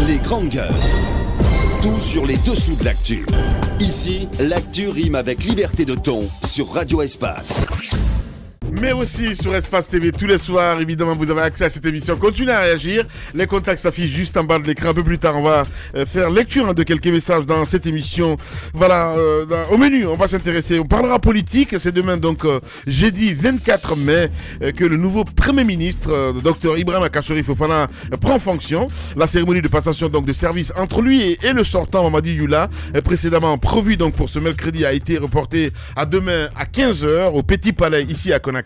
Les grandes gueules. Tout sur les dessous de l'actu. Ici, l'actu rime avec liberté de ton sur Radio Espace. Mais aussi sur Espace TV tous les soirs, évidemment vous avez accès à cette émission. Continuez à réagir, les contacts s'affichent juste en bas de l'écran. Un peu plus tard on va faire lecture de quelques messages dans cette émission. Voilà, au menu on va s'intéresser, on parlera politique. C'est demain donc jeudi 24 mai que le nouveau Premier ministre, Dr Ibrahima Kassory Fofana, prend fonction. La cérémonie de passation donc de service entre lui et le sortant Mamadi Youla, précédemment prévu donc pour ce mercredi, a été reportée à demain à 15h au Petit Palais ici à Conakry.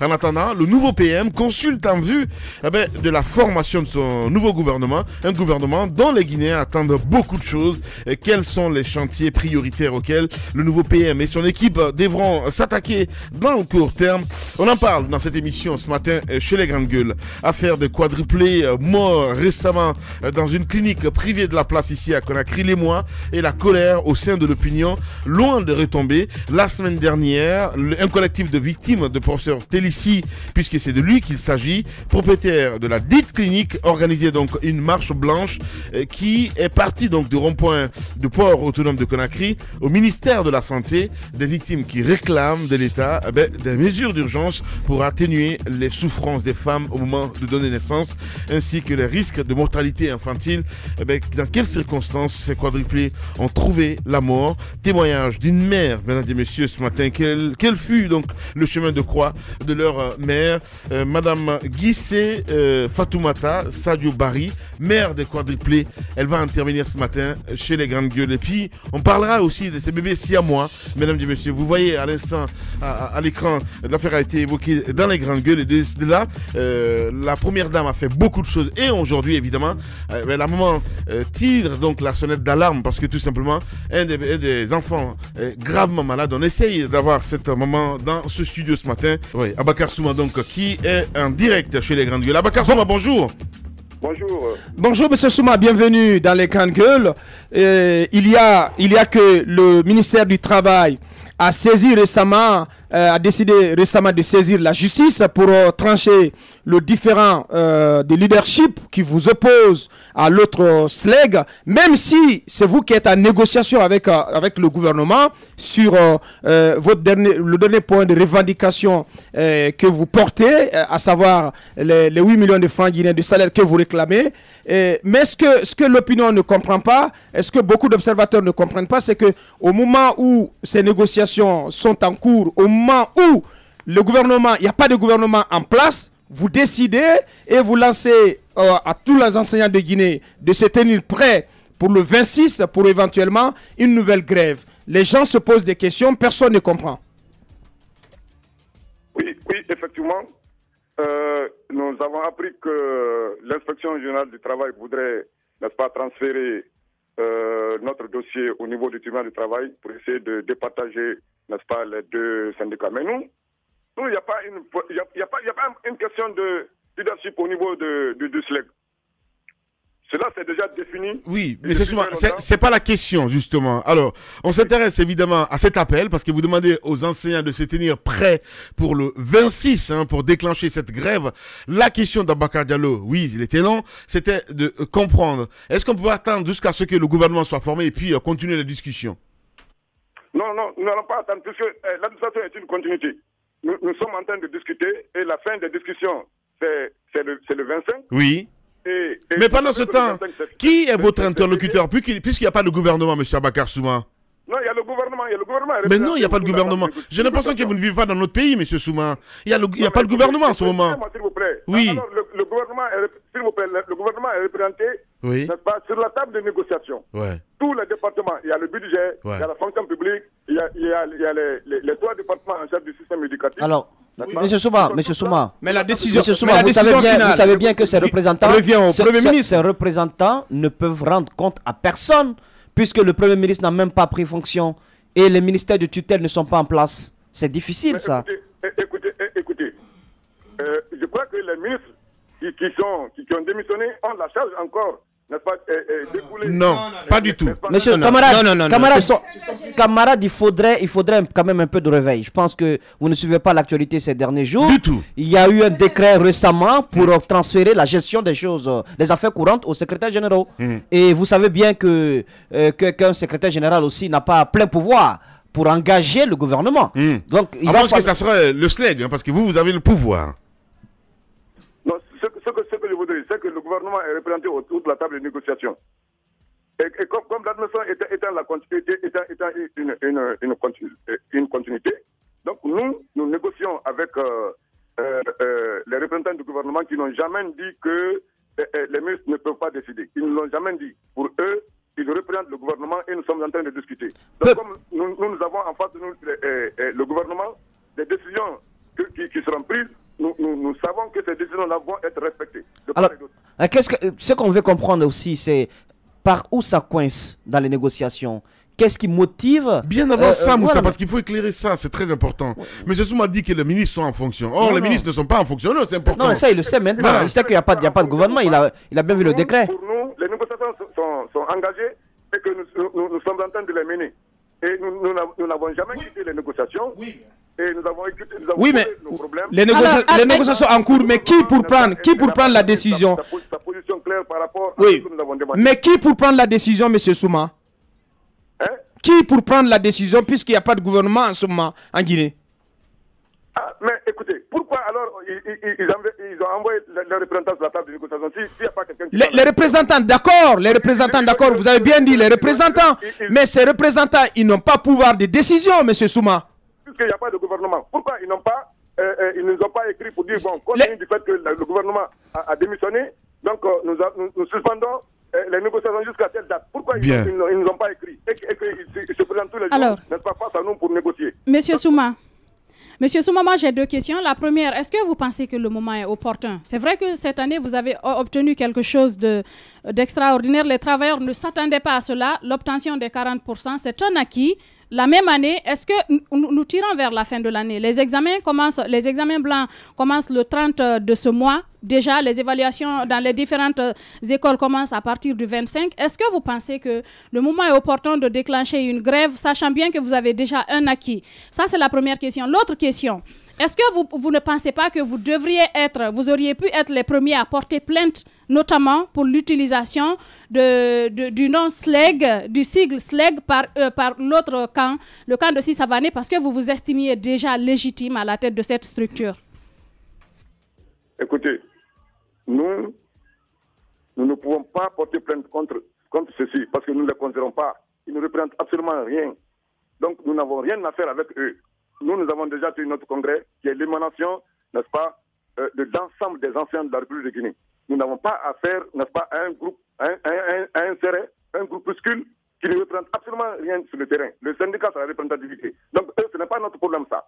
En attendant, le nouveau PM consulte en vue de la formation de son nouveau gouvernement, un gouvernement dont les Guinéens attendent beaucoup de choses. Quels sont les chantiers prioritaires auxquels le nouveau PM et son équipe devront s'attaquer dans le court terme? On en parle dans cette émission ce matin chez les grandes gueules. Affaire de quadruplé mort récemment dans une clinique privée de la place ici à Conakry. L'émoi et la colère au sein de l'opinion, loin de retomber. La semaine dernière, un collectif de victimes de professeur Télissi, puisque c'est de lui qu'il s'agit, propriétaire de la dite clinique, organisait donc une marche blanche qui est partie donc du rond-point du port autonome de Conakry au ministère de la Santé, des victimes qui réclament de l'État des mesures d'urgence pour atténuer les souffrances des femmes au moment de donner naissance, ainsi que les risques de mortalité infantile. Dans quelles circonstances ces quadruplés ont trouvé la mort? Témoignage d'une mère, mesdames et messieurs, ce matin. Quel fut donc le chemin de croix de leur mère, Madame Guissé Fatoumata Sadio Bari, mère des quadruplés. Elle va intervenir ce matin chez les grandes gueules. Et puis, on parlera aussi de ces bébés siamois, mesdames et messieurs. Vous voyez à l'instant, à l'écran, l'affaire a été évoquée dans les grandes gueules. Et de là, la première dame a fait beaucoup de choses. Et aujourd'hui, évidemment, la maman tire donc la sonnette d'alarme parce que tout simplement, un des enfants est gravement malade. On essaye d'avoir cette maman dans ce studio ce matin. Oui, Abakar Souma donc, qui est en direct chez les grandes gueules. Abakar Souma, bonjour. Bonjour. Bonjour Monsieur Souma, bienvenue dans les grandes gueules. Il y a que le ministère du Travail a saisi récemment, a décidé récemment de saisir la justice pour trancher le différend de leadership qui vous oppose à l'autre SLEG, même si c'est vous qui êtes en négociation avec le gouvernement sur le dernier point de revendication que vous portez, à savoir les 8 millions de francs guinéens de salaire que vous réclamez. Mais ce que l'opinion ne comprend pas, est-ce que beaucoup d'observateurs ne comprennent pas, c'est que au moment où ces négociations sont en cours, au moment où le gouvernement, il n'y a pas de gouvernement en place, vous décidez et vous lancez à tous les enseignants de Guinée de se tenir prêts pour le 26 pour éventuellement une nouvelle grève. Les gens se posent des questions, personne ne comprend. Oui, effectivement. Nous avons appris que l'inspection générale du travail voudrait, n'est-ce pas, transférer notre dossier au niveau du tribunal du travail pour essayer de départager, n'est-ce pas, les deux syndicats. Mais nous, il n'y a pas une question de leadership au niveau du SLEG. Cela, c'est déjà défini. Oui, mais c'est pas la question, justement. Alors, on s'intéresse évidemment à cet appel parce que vous demandez aux enseignants de se tenir prêts pour le 26, pour déclencher cette grève. La question d'Abakar Diallo, oui, il était long, c'était de comprendre. Est-ce qu'on peut attendre jusqu'à ce que le gouvernement soit formé et puis continuer la discussion? Non, nous n'allons pas attendre puisque l'administration est une continuité. Nous sommes en train de discuter et la fin des discussions, c'est le 25. Oui. Mais pendant ce temps, qui est votre interlocuteur puisqu'il n'y a pas de gouvernement, M. Abakar Souma? Non, il y a le gouvernement. Mais non, il n'y a pas de gouvernement. J'ai l'impression que vous ne vivez pas dans notre pays, M. Souma. Il n'y a pas de gouvernement en ce moment. S'il vous plaît. Oui. Alors, le gouvernement est représenté, oui, n'est-ce pas, sur la table de négociation. Ouais. Tous les départements, il y a le budget, il y a la fonction publique, il y a les trois départements en charge du système éducatif. Alors, Monsieur Souma, mais la décision, vous savez bien que ces représentants, revient au Premier ministre. Ces représentants ne peuvent rendre compte à personne puisque le Premier ministre n'a même pas pris fonction et les ministères de tutelle ne sont pas en place. C'est difficile, mais ça. Écoutez, je crois que les ministres qui ont démissionné ont la charge encore n'est-ce pas, découler. Non, pas du tout. Monsieur, camarade, il faudrait quand même un peu de réveil. Je pense que vous ne suivez pas l'actualité ces derniers jours. Du tout. Il y a eu un décret récemment pour transférer la gestion des choses, des affaires courantes aux secrétaires généraux. Et vous savez bien qu'un secrétaire général aussi n'a pas plein pouvoir pour engager le gouvernement. Donc, je pense que ça serait le SLEG, hein, parce que vous avez le pouvoir. Non, ce que je voudrais, c'est que le gouvernement est représenté autour de la table de négociation. Et comme l'administration étant une continuité, donc nous négocions avec les représentants du gouvernement qui n'ont jamais dit que les ministres ne peuvent pas décider. Ils ne l'ont jamais dit. Pour eux, ils représentent le gouvernement et nous sommes en train de discuter. Donc comme nous avons en face de nous le gouvernement, des décisions qui seront prises, nous savons que ces décisions-là vont être respectées. Alors, ce qu'on veut comprendre aussi, c'est par où ça coince dans les négociations. Qu'est-ce qui motive? Bien avant ça, Moussa, parce qu'il faut éclairer ça, c'est très important. M. Souma dit que les ministres sont en fonction. Or, les ministres ne sont pas en fonction, non, c'est important. Non, ça, il le sait maintenant. Il sait qu'il n'y a pas de gouvernement, il a bien vu le décret. Pour nous, les négociations sont engagées et que nous sommes en train de les mener. Et nous n'avons jamais quitté les négociations. Oui. Et nous avons mais nos problèmes. Les négociations en cours, mais qui pour prendre la décision? Sa position claire par rapport à ce que nous avons demandé. Mais qui pour prendre la décision, M. Souma? Qui pour prendre la décision, puisqu'il n'y a pas de gouvernement en ce moment en Guinée? Mais écoutez, pourquoi alors ils ont envoyé les représentants sur la table de négociation s'il n'y a pas quelqu'un qui... Les représentants, d'accord, vous avez bien dit, les représentants. Mais ces représentants, ils n'ont pas pouvoir de décision, M. Souma. Puisqu'il n'y a pas de gouvernement, pourquoi ils n'ont pas, ils ne nous ont pas écrit pour dire, bon, compte tenu du fait que le gouvernement a démissionné, donc nous suspendons les négociations jusqu'à telle date. Pourquoi ils ne nous ont pas écrit et qu'ils se présentent tous les jours, n'est-ce pas, face à nous pour négocier? Monsieur Souma, moi j'ai deux questions. La première, est-ce que vous pensez que le moment est opportun? C'est vrai que cette année, vous avez obtenu quelque chose d'extraordinaire. Les travailleurs ne s'attendaient pas à cela. L'obtention des 40%, c'est un acquis. La même année, est-ce que nous tirons vers la fin de l'année? Les examens blancs commencent le 30 de ce mois. Déjà, les évaluations dans les différentes écoles commencent à partir du 25. Est-ce que vous pensez que le moment est opportun de déclencher une grève, sachant bien que vous avez déjà un acquis? Ça, c'est la première question. L'autre question, est-ce que vous ne pensez pas que vous auriez pu être les premiers à porter plainte, notamment pour l'utilisation du nom SLEG, du sigle SLEG par l'autre camp, le camp de Sisavané, parce que vous vous estimiez déjà légitime à la tête de cette structure? Écoutez, nous ne pouvons pas porter plainte contre ceci, parce que nous ne les considérons pas. Ils ne représentent absolument rien. Donc, nous n'avons rien à faire avec eux. Nous avons déjà tenu notre congrès, qui est l'émanation, n'est-ce pas, de l'ensemble des anciens de la République de Guinée. Nous n'avons pas à faire, n'est-ce pas, à un groupe, à insérer un groupuscule qui ne représente absolument rien sur le terrain. Le syndicat, c'est la représentativité. Donc, eux, ce n'est pas notre problème, ça.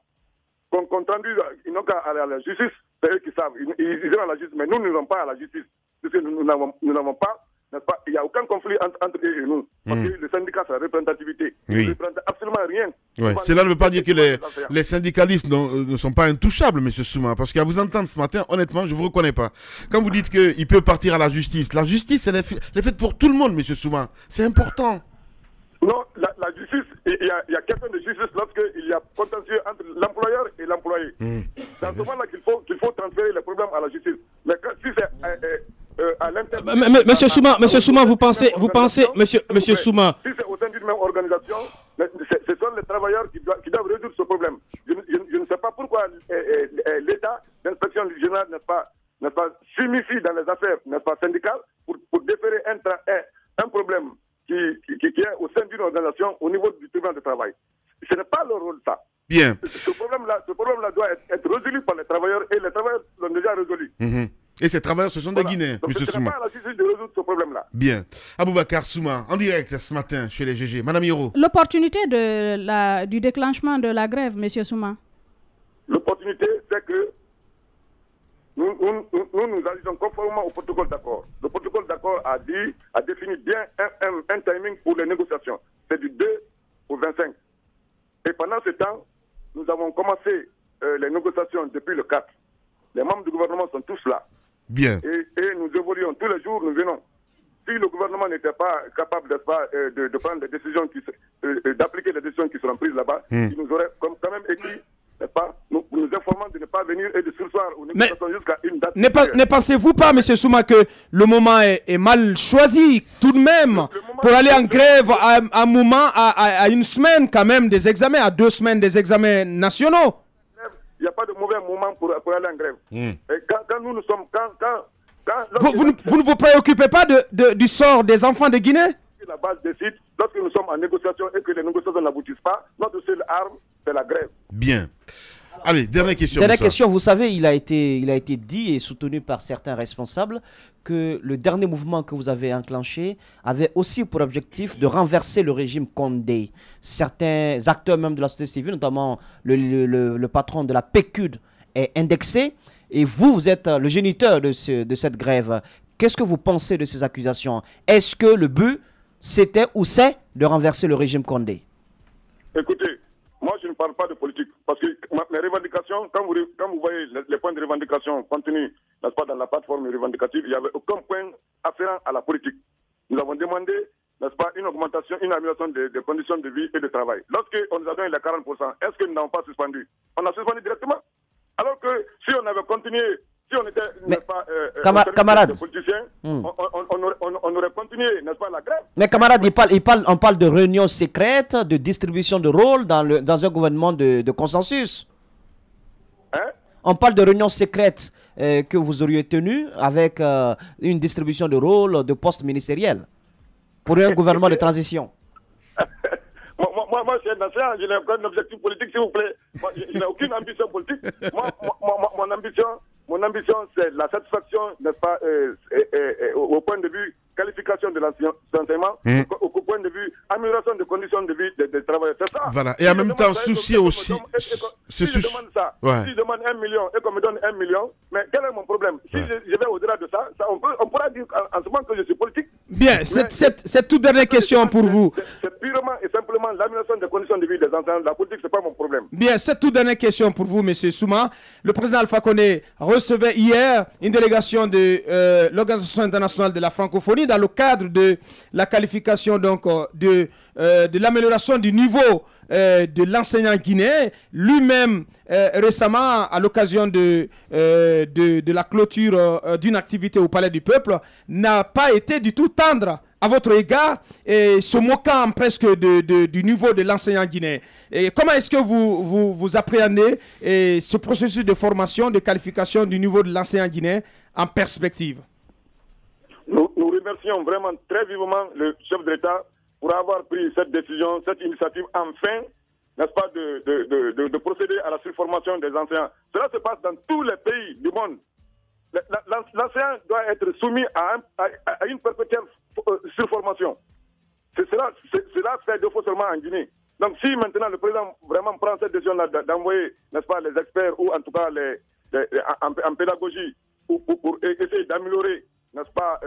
Compte rendu, ils n'ont qu'à aller à la justice, c'est eux qui savent. Ils iront à la justice, mais nous n'irons pas à la justice. Parce que nous n'avons pas, n'est-ce pas, il n'y a aucun conflit entre eux et nous. Parce que le syndicat, c'est la représentativité. Ils ne représentent absolument rien. Cela ne veut pas dire que les syndicalistes ne sont pas intouchables, M. Souma. Parce qu'à vous entendre ce matin, honnêtement, je ne vous reconnais pas. Quand vous dites qu'il peut partir à la justice, elle est faite pour tout le monde, M. Souma. C'est important. Non, la justice, il y a question de justice lorsqu'il y a contentieux entre l'employeur et l'employé. C'est à ce moment-là qu'il faut transférer les problèmes à la justice. Mais si c'est à l'intérieur... Monsieur Souma, vous pensez, Monsieur Souma... Si c'est au sein d'une même organisation, ce sont les travailleurs qui doivent résoudre ce problème. Je ne sais pas pourquoi l'État, l'inspection générale, n'est-ce pas, s'immisce dans les affaires, n'est-ce pas, syndicales pour déférer un problème qui est au sein d'une organisation au niveau du tribunal de travail. Ce n'est pas leur rôle, ça. Bien. Ce problème-là doit être résolu par les travailleurs et les travailleurs l'ont déjà résolu. Et ces travailleurs, ce sont des Guinéens, M. Souma. Ce n'est pas à la justice de résoudre ce problème-là. Bien. Aboubakar Souma, en direct ce matin chez les GG. Madame Hiro. L'opportunité du déclenchement de la grève, M. Souma. L'opportunité, c'est que nous agissons conformément au protocole d'accord. Le protocole d'accord a défini bien un timing pour les négociations. C'est du 2 au 25. Et pendant ce temps, nous avons commencé les négociations depuis le 4. Les membres du gouvernement sont tous là. Bien. Et nous évoluons tous les jours, nous venons. Si le gouvernement gouvernement n'était pas capable, n'est-ce pas, de prendre des décisions, d'appliquer les décisions qui seront prises là-bas, il nous aurait quand même écrit, n'est-ce pas, nous informant de ne pas venir et de sursoir aux négociations jusqu'à une date. Ne pensez-vous pas, M. Souma, que le moment est mal choisi tout de même pour aller en grève à un moment, à une semaine quand même des examens, à 2 semaines des examens nationaux? Il n'y a pas de mauvais moment pour aller en grève. Et quand nous sommes... Vous ne vous préoccupez pas du sort des enfants de Guinée? La base décide, lorsque nous sommes en négociation et que les négociations n'aboutissent pas, notre seule arme, c'est la grève. Bien. Allez, dernière question. Dernière question, vous savez, il a été dit et soutenu par certains responsables que le dernier mouvement que vous avez enclenché avait aussi pour objectif de renverser le régime Condé. Certains acteurs même de la société civile, notamment le patron de la PQD, est indexé. Et vous êtes le géniteur de cette grève. Qu'est-ce que vous pensez de ces accusations? Est-ce que le but, c'était ou c'est de renverser le régime Condé? Écoutez, moi je ne parle pas de politique. Parce que mes revendications, quand vous voyez les points de revendication contenus, n'est-ce pas, dans la plateforme revendicative, il n'y avait aucun point afférent à la politique. Nous avons demandé, n'est-ce pas, une augmentation, une amélioration des conditions de vie et de travail. Lorsqu'on nous a donné les 40%, est-ce que nous n'avons pas suspendu? On a suspendu directement. Alors que si on avait continué, si on était, n'est-ce pas, camarade, politiciens, on aurait continué, n'est-ce pas, la grève. Mais camarade, on parle de réunions secrètes, de distribution de rôles dans un gouvernement de consensus. Hein? On parle de réunions secrètes que vous auriez tenues avec une distribution de rôles, de postes ministériels pour un gouvernement de transition. Moi, je suis un ancien, je n'ai aucun objectif politique, s'il vous plaît. Moi, je n'ai aucune ambition politique. Mon ambition, c'est la satisfaction, n'est-ce pas, au point de vue qualification de l'enseignement, au point de vue amélioration des conditions de vie des travailleurs. C'est ça. Voilà. Et en même temps, soucier aussi. Si je demande ça, si je demande 1 million et qu'on me donne 1 million, mais quel est mon problème? Si je vais au-delà de ça, on pourra dire en ce moment que je suis politique. Bien, cette toute dernière question pour vous. C'est purement et simplement l'amélioration des conditions de vie des enseignants. La politique, c'est pas mon problème. Bien, cette toute dernière question pour vous, M. Souma. Le président Alpha Condé recevait hier une délégation de l'Organisation internationale de la francophonie dans le cadre de la qualification donc, de l'amélioration du niveau de l'enseignant guinéen. Lui-même, récemment, à l'occasion de la clôture d'une activité au Palais du Peuple, n'a pas été du tout tendre à votre égard et se moquant presque du niveau de l'enseignant guinéen. Et comment est-ce que vous appréhendez ce processus de formation, de qualification du niveau de l'enseignant guinéen en perspective? Nous remercions vraiment très vivement le chef de l'État pour avoir pris cette décision, cette initiative, enfin, n'est-ce pas, de procéder à la surformation des enseignants. Cela se passe dans tous les pays du monde. L'enseignant doit être soumis à une perpétuelle surformation. Cela fait 2 fois seulement en Guinée. Donc si maintenant le président vraiment prend cette décision-là d'envoyer, n'est-ce pas, les experts ou en tout cas en pédagogie pour essayer d'améliorer, n'est-ce pas,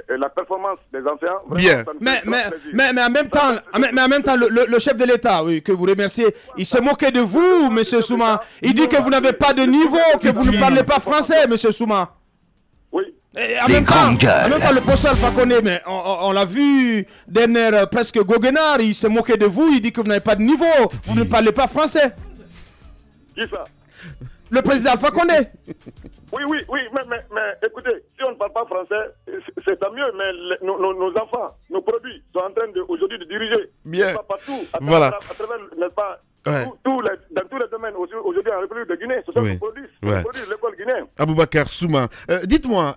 la performance des enseignants. Bien. Mais en même temps, le chef de l'État, oui, que vous remerciez, il se moquait de vous, M. Souma. Il dit que vous n'avez pas de niveau, que vous ne parlez pas français, M. Souma. Oui. Et en même temps, le professeur Alpha Condé, mais on l'a vu d'un air presque goguenard, il se moquait de vous, il dit que vous n'avez pas de niveau, vous ne parlez pas français. Qui ça? Le président Alpha Condé. Oui, mais écoutez, si on ne parle pas français, c'est tant mieux, mais nos enfants, nos produits sont en train aujourd'hui de diriger. Bien. Pas partout, à voilà. travers, n'est-ce pas, dans tous les domaines, aujourd'hui en République de Guinée, ce sont nos produits, l'école guinéenne. Aboubacar Souma, dites-moi,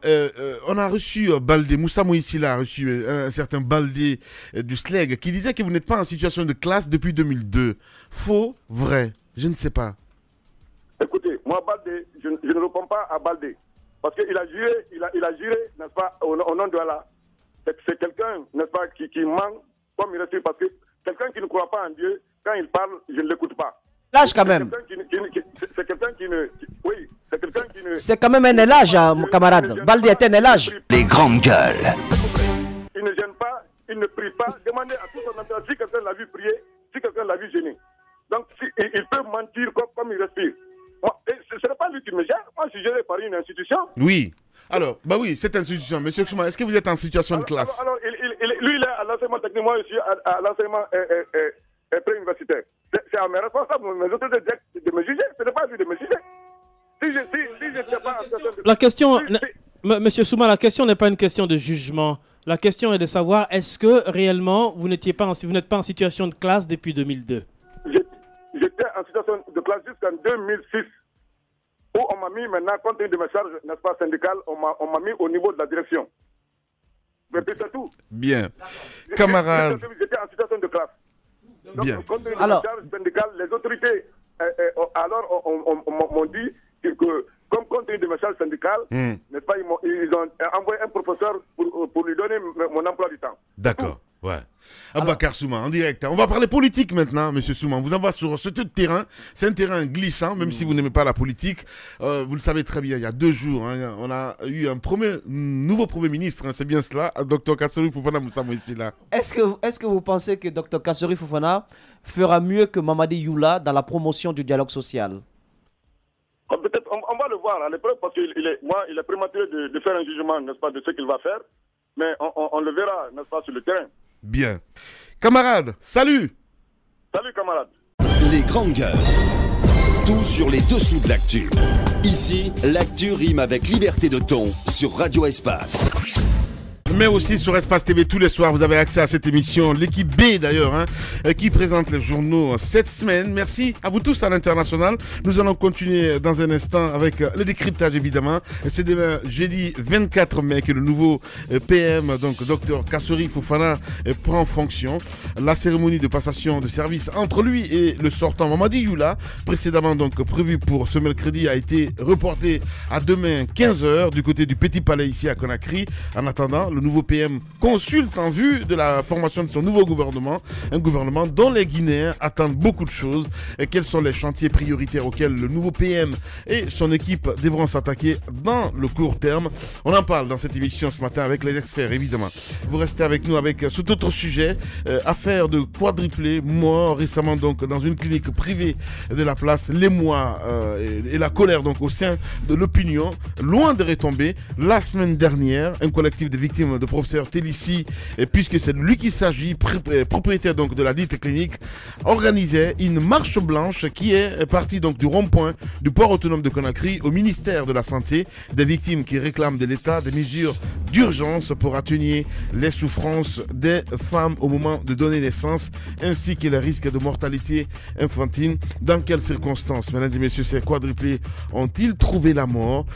on a reçu Baldé, Moussa Moïsila a reçu un certain Baldé du SLEG qui disait que vous n'êtes pas en situation de classe depuis 2002. Faux, vrai, je ne sais pas. Écoutez, moi, Baldé, je ne réponds pas à Baldé. Parce qu'il a juré, il a juré, n'est-ce pas, au nom de Allah. C'est quelqu'un, n'est-ce pas, qui ment comme il respire. Parce que quelqu'un qui ne croit pas en Dieu, quand il parle, je ne l'écoute pas. Lâche quand même. C'est quelqu'un qui ne... Oui, c'est quelqu'un qui ne... C'est quand même un élage, mon camarade. Baldé est un élage. Les grandes gueules. Il ne gêne pas, il ne prie pas. Demandez à tout son entourage si quelqu'un l'a vu prier, si quelqu'un l'a vu gêner. Donc, il peut mentir comme il respire. Ce n'est pas lui qui me gère. Moi, je suis géré par une institution. Oui. Alors, bah oui, cette institution. Monsieur Chouma, est-ce que vous êtes en situation de classe? Alors, lui, il est à l'enseignement technique, moi, je suis à l'enseignement pré-universitaire. C'est à mes responsables, mes autorités de me juger. Ce n'est pas à lui de me juger. Si je ne sais pas... La question... Monsieur Souma, la question n'est pas une question de jugement. La question est de savoir, est-ce que réellement, vous n'êtes pas en situation de classe depuis 2002? J'étais en situation de classe jusqu'en 2006. Où on m'a mis maintenant, compte tenu de mes charges, n'est-ce pas, syndicales, on m'a mis au niveau de la direction. Mais c'est tout. Bien. Camarade. J'étais en situation de classe. Donc, bien. Compte tenu de mes charges syndicales, les autorités m'ont dit que, comme compte tenu de mes charges syndicales, n'est-ce pas, ils ont envoyé un professeur pour lui donner mon emploi du temps. D'accord. Ouais. Aboubakar Souma, en direct. On va parler politique maintenant, monsieur Souma. On vous envoie sur ce terrain. C'est un terrain glissant, même si vous n'aimez pas la politique. Vous le savez très bien, il y a 2 jours, hein, on a eu un nouveau Premier ministre, hein, c'est bien cela, Dr Kassory Fofana Moussa Moïsila. Est-ce que vous pensez que Dr Kassory Fofana fera mieux que Mamadi Youla dans la promotion du dialogue social? Peut-être, on va le voir à l'épreuve, parce qu'il est prématuré de faire un jugement, n'est-ce pas, de ce qu'il va faire. Mais on le verra, n'est-ce pas, sur le terrain. Bien. Camarades, salut. Salut, camarades. Les grandes gueules. Tout sur les dessous de l'actu. Ici, l'actu rime avec liberté de ton sur Radio Espace. Mais aussi sur Espace TV tous les soirs, vous avez accès à cette émission, l'équipe B d'ailleurs, hein, qui présente les journaux cette semaine. Merci à vous tous à l'international. Nous allons continuer dans un instant avec le décryptage évidemment. C'est demain jeudi 24 mai que le nouveau PM, donc Dr Kassory Fofana, prend fonction. La cérémonie de passation de service entre lui et le sortant Mamadi Youla, précédemment donc prévu pour ce mercredi, a été reportée à demain 15h du côté du Petit Palais ici à Conakry. En attendant, le nouveau PM consulte en vue de la formation de son nouveau gouvernement, un gouvernement dont les Guinéens attendent beaucoup de choses. Et quels sont les chantiers prioritaires auxquels le nouveau PM et son équipe devront s'attaquer dans le court terme? On en parle dans cette émission ce matin avec les experts évidemment. Vous restez avec nous avec cet autre sujet, affaire de quadruplé mort récemment donc dans une clinique privée de la place, l'émoi et la colère donc au sein de l'opinion, loin de retomber. La semaine dernière, un collectif de victimes de professeur Télissi, puisque c'est de lui qu'il s'agit, propriétaire donc de la dite clinique, organisait une marche blanche qui est partie donc du rond-point du port autonome de Conakry au ministère de la Santé, des victimes qui réclament de l'État des mesures d'urgence pour atténuer les souffrances des femmes au moment de donner naissance, ainsi que les risques de mortalité infantile. Dans quelles circonstances, mesdames et messieurs, ces quadruplés ont-ils trouvé la mort?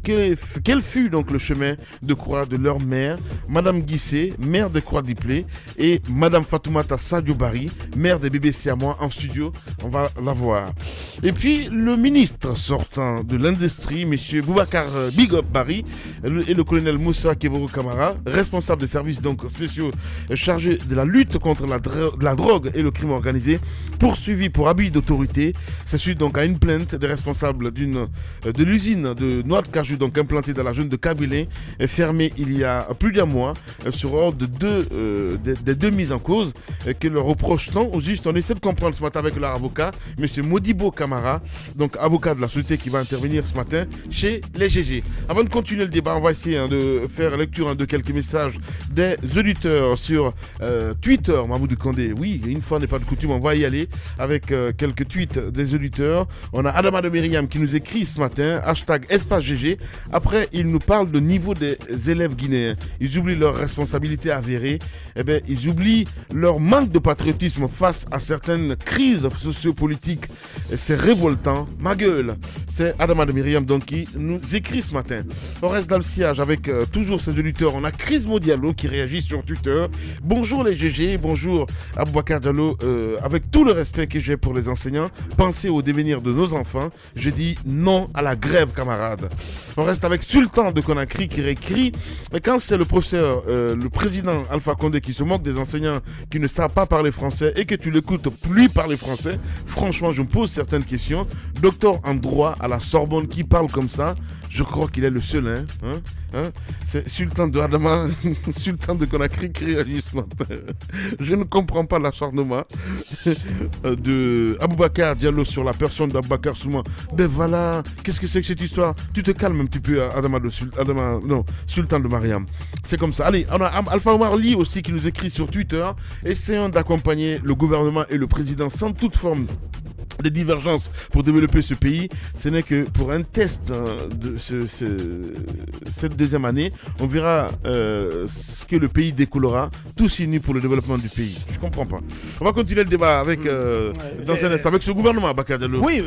Quel fut donc le chemin de croix de leur mère, Madame Guissé, mère de Croix-Diplé, et Madame Fatoumata Sadio Bari, mère des bébés siamois, en studio. On va la voir. Et puis, le ministre sortant de l'industrie, M. Boubacar Bigop Bari, et le colonel Moussa Keboro Kamara, responsable des services donc spéciaux chargés de la lutte contre la drogue et le crime organisé, poursuivis pour abus d'autorité. C'est suite donc à une plainte des responsables de l'usine de noix de cajou donc implantée dans la zone de Kabylie, fermée il y a plus d'un mois, sur ordre des deux mises en cause que leur reproche-t-on au juste. On essaie de comprendre ce matin avec leur avocat, M. Modibo Kamara, donc avocat de la société qui va intervenir ce matin chez les GG. Avant de continuer le débat, on va essayer de faire lecture de quelques messages des auditeurs sur Twitter. Mahmoud Kondé, oui, une fois n'est pas de coutume, on va y aller avec quelques tweets des auditeurs. On a Adama de Myriam qui nous écrit ce matin, hashtag Espace GG. Après, il nous parle du niveau des élèves guinéens. Ils oublient leurs responsabilités avérées. Eh bien, ils oublient leur manque de patriotisme face à certaines crises sociopolitiques. C'est révoltant. Ma gueule. C'est Adama de Myriam donc qui nous écrit ce matin. On reste dans le sillage avec toujours ces auditeurs. On a Crismo Diallo qui réagit sur Twitter. Bonjour les GG, bonjour Aboubakar Diallo. Avec tout le respect que j'ai pour les enseignants, pensez au devenir de nos enfants. Je dis non à la grève, camarades. On reste avec Sultan de Conakry qui réécrit. Quand c'est le professeur, le président Alpha Condé qui se moque des enseignants qui ne savent pas parler français et que tu l'écoutes lui parler français, franchement je me pose certaines questions. Docteur en droit à la Sorbonne qui parle comme ça, je crois qu'il est le seul. Hein, c'est Sultan de Adama, Sultan de Conakry qui réagit ce matin. Je ne comprends pas l'acharnement de Aboubacar Diallo sur la personne d'Aboubacar Souma. Ben voilà, qu'est-ce que c'est que cette histoire? Tu te calmes un petit peu, Sultan de Mariam. C'est comme ça. Allez, on a Alpha Omar Lee aussi qui nous écrit sur Twitter. Essayons d'accompagner le gouvernement et le président sans toute forme de divergences pour développer ce pays. Ce n'est que pour un test de cette deuxième année. On verra ce que le pays découlera, tous unis pour le développement du pays. Je comprends pas. On va continuer le débat avec, dans un instant, avec ce gouvernement, Bakar Diallo. Oui,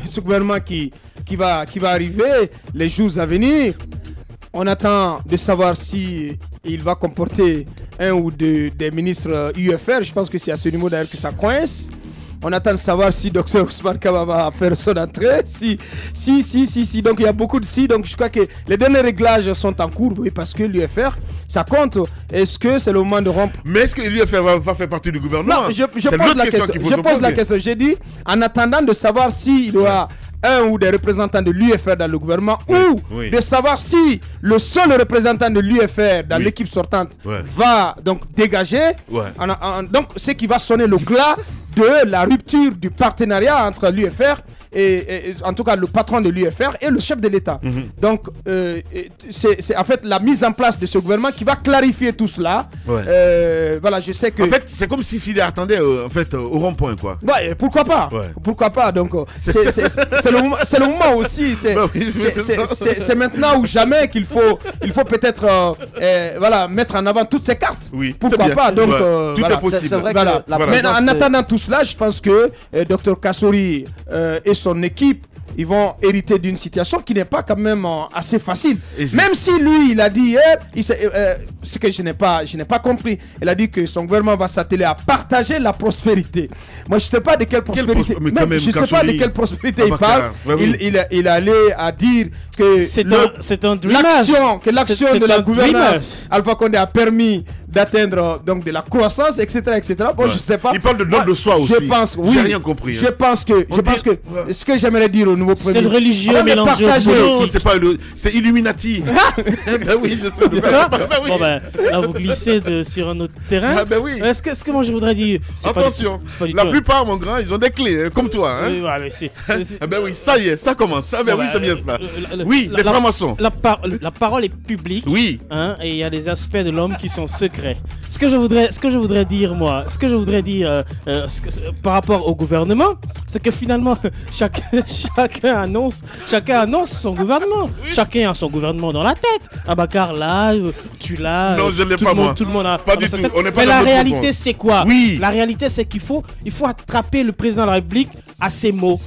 ce gouvernement qui va arriver les jours à venir. On attend de savoir si il va comporter un ou deux des ministres UFR. Je pense que c'est à ce niveau d'ailleurs que ça coince. On attend de savoir si Dr Ousmane Kaba va faire son entrée. Si. Donc il y a beaucoup de si. Donc je crois que les derniers réglages sont en cours, oui, parce que l'UFR, ça compte. Est-ce que c'est le moment de rompre? Mais est-ce que l'UFR va faire partie du gouvernement? Non, je pose la question. Je pose la question. J'ai dit, en attendant de savoir s'il y aura un ou des représentants de l'UFR dans le gouvernement, ou de savoir si le seul représentant de l'UFR dans l'équipe sortante va donc dégager. Donc ce qui va sonner le glas de la rupture du partenariat entre l'UFR et en tout cas le patron de l'UFR et le chef de l'État. Donc c'est en fait la mise en place de ce gouvernement qui va clarifier tout cela. Voilà, je sais que... En fait, c'est comme s'il attendait au rond-point, quoi. Ouais, pourquoi pas? Pourquoi pas? Donc c'est le moment aussi. C'est maintenant ou jamais qu'il faut peut-être mettre en avant toutes ces cartes. Pourquoi pas? Donc tout est possible. C'est vrai mais en attendant tout cela, je pense que Dr Kassouri et son équipe, ils vont hériter d'une situation qui n'est pas quand même assez facile. Même si lui, il a dit hier, ce que je n'ai pas compris, il a dit que son gouvernement va s'atteler à partager la prospérité. Moi, je ne sais pas de quelle prospérité, je sais pas de quelle prospérité il parle. Il allait à dire que l'action de la gouvernance Alpha Condé a permis d'atteindre donc de la croissance, etc. Bon, je sais pas. Il parle de don de soi aussi. Je pense, j'ai rien compris. Je pense que ce que j'aimerais dire au nouveau premier ministre, c'est le religieux mélangé au politique. C'est Illuminati. Oui, je sais. Bon là vous glissez sur un autre terrain. Est-ce que moi je voudrais dire, attention, la plupart, mon grand, ils ont des clés comme toi. Oui, ça y est, ça commence. Oui, c'est bien cela. Oui, les francs-maçons. La parole est publique. Oui. Et il y a des aspects de l'homme qui sont secrets. Ce que je voudrais dire par rapport au gouvernement, c'est que finalement chacun annonce son gouvernement. Chacun a son gouvernement dans la tête. Abakar là, tu l'as. Non, je ne l'ai pas moi. Tout le monde a. Pas du tout. Mais la réalité c'est quoi? La réalité c'est qu'il faut attraper le président de la République à ses mots.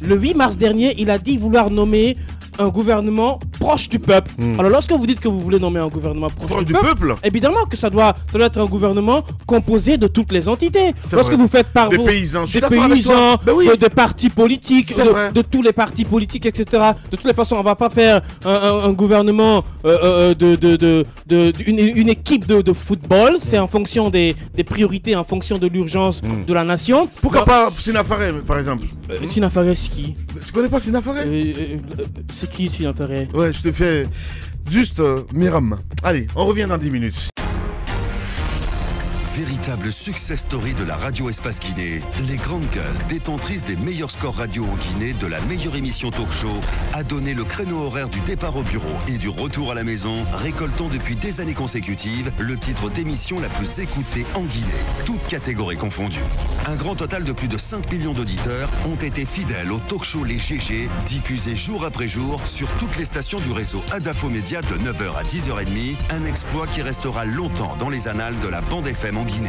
Le 8 mars dernier, il a dit vouloir nommer un gouvernement proche du peuple. Alors lorsque vous dites que vous voulez nommer un gouvernement proche du peuple, évidemment que ça doit être un gouvernement composé de toutes les entités. Lorsque vous faites par des vous paysans, de partis politiques, de tous les partis politiques, etc. De toutes les façons, on va pas faire un gouvernement une équipe de football. C'est en fonction des priorités, en fonction de l'urgence de la nation. Pourquoi pas Sinafaré, par exemple? Sinafaré, c'est qui? Tu connais pas Sinafaré? C'est qui Sinafaré? Ouais, je te fais juste Miram. Allez, on revient dans 10 minutes. Véritable success story de la radio Espace Guinée, les grandes gueules, détentrices des meilleurs scores radio en Guinée, de la meilleure émission talk show, a donné le créneau horaire du départ au bureau et du retour à la maison, récoltant depuis des années consécutives le titre d'émission la plus écoutée en Guinée, toutes catégories confondues. Un grand total de plus de 5 millions d'auditeurs ont été fidèles au talk show Les GG, diffusé jour après jour sur toutes les stations du réseau Adafo Média de 9h à 10h30, un exploit qui restera longtemps dans les annales de la bande FM en Guinée.